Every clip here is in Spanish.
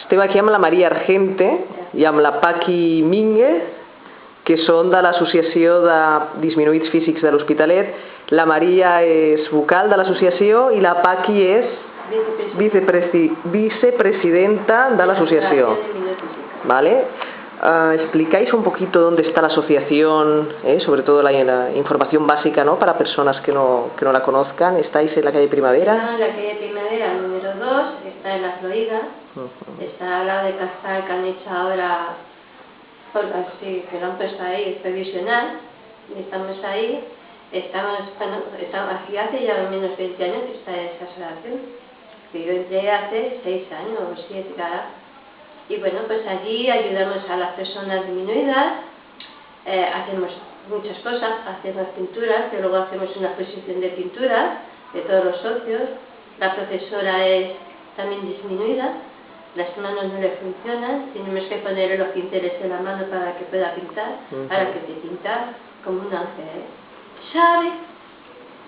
Estem aquí amb la Maria Argente i amb la Paqui Mínguez, que són de l'Associació de Disminuïts Físics de l'Hospitalet. La Maria és vocal de l'associació i la Paqui és vicepresidenta de l'associació. ¿Vale? Explicáis un poquito dónde está la asociación, sobre todo la información básica, ¿no? Para personas que no la conozcan. ¿Estáis en la calle Primavera? Está en la calle Primavera número 2, está en La Florida, está al lado de Casal, que han hecho ahora, así, que lo han puesto ahí, es provisional, y estamos ahí, estamos aquí hace ya menos de 20 años que está esa asociación, que yo entré hace 6 años o 7 cada. Y bueno, pues allí ayudamos a las personas disminuidas, hacemos muchas cosas, hacemos pinturas, que luego hacemos una exposición de pinturas de todos los socios. La profesora es también disminuida, las manos no le funcionan, tenemos que ponerle los pinceles en la mano para que pueda pintar, para que te pinta como un ángel, ¿sabe?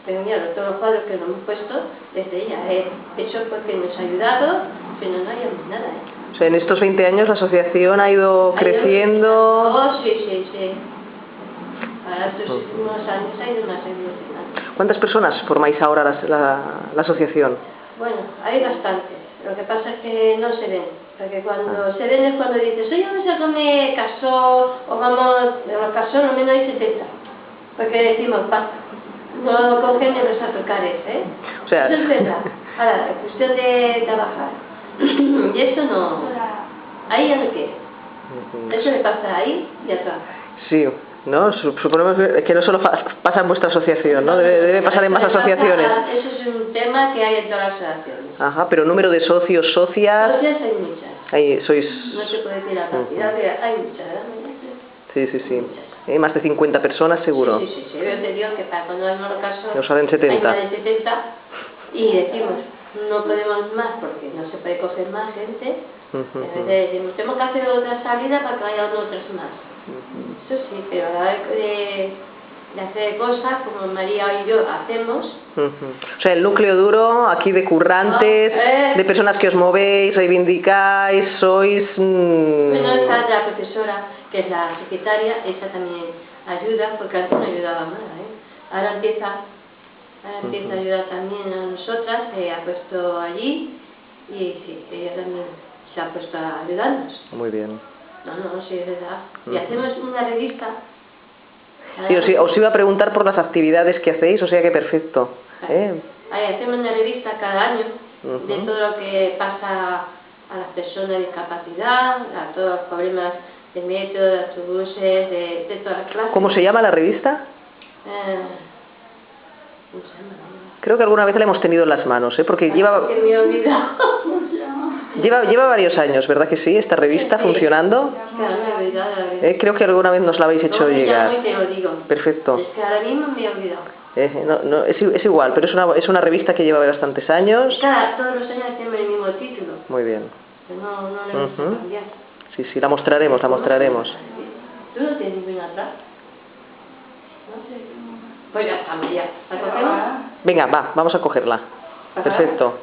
Pero mira, todos los cuadros que nos hemos puesto desde ella, eso porque nos ha ayudado, si no, no haríamos nada, O sea, en estos 20 años la asociación ha ido creciendo. Oh, sí. Para estos últimos años ha ido más evolucionando. ¿Cuántas personas formáis ahora la asociación? Bueno, hay bastantes. Lo que pasa es que no se ven. Porque cuando se ven es cuando dices, oye, vamos a comer casó, o vamos a casó, no menos hay 70. Porque decimos, pasa. No cogen ni los autocares, O sea... Eso es verdad. Ahora, la cuestión de trabajar. Y eso no, ahí ya no quiere. Eso le pasa ahí y a trabajar. Sí, ¿no? Suponemos que no solo pasa en vuestra asociación, ¿no? Debe pasar en más asociaciones. Eso es un tema que hay en todas las asociaciones. Ajá, pero número de socios, socias... Socias hay muchas. Ahí sois... No se puede decir la cantidad, hay muchas, ¿verdad? Sí. Más de 50 personas seguro. Sí. Yo te digo que para cuando hay un caso... Nos salen 70. Hay más de 70 y decimos... No podemos más porque no se puede coger más gente. Entonces decimos, tenemos que hacer otra salida para que vayan otras más. Eso sí, pero a la hora de hacer cosas como María y yo hacemos. O sea, el núcleo duro aquí de currantes, de personas que os movéis, reivindicáis, sois... Bueno, está la profesora, que es la secretaria, esa también ayuda, porque antes no ayudaba nada, Ahora empieza a ayudar también a nosotras, se ha puesto allí y sí, ella también se ha puesto a ayudarnos. Muy bien. No, sí, es verdad. Y hacemos una revista. Sí, os iba a preguntar por las actividades que hacéis, o sea que perfecto. Hacemos una revista cada año de todo lo que pasa a las personas de discapacidad, a todos los problemas de metro, de autobuses, de todas las clases. ¿Cómo se llama la revista? Creo que alguna vez la hemos tenido en las manos, porque lleva varios años, ¿verdad que sí? Esta revista funcionando. Creo que alguna vez nos la habéis hecho llegar. Perfecto. Es que ahora mismo me he olvidado. Es igual, pero es una revista que lleva bastantes años. Todos los años tenemos el mismo título. Muy bien. No le hemos hecho cambiar. Sí, la mostraremos. ¿Tú no tienes ninguna atrás? No sé. Pues ya está, María. ¿La cogemos? Venga, vamos a cogerla. Perfecto.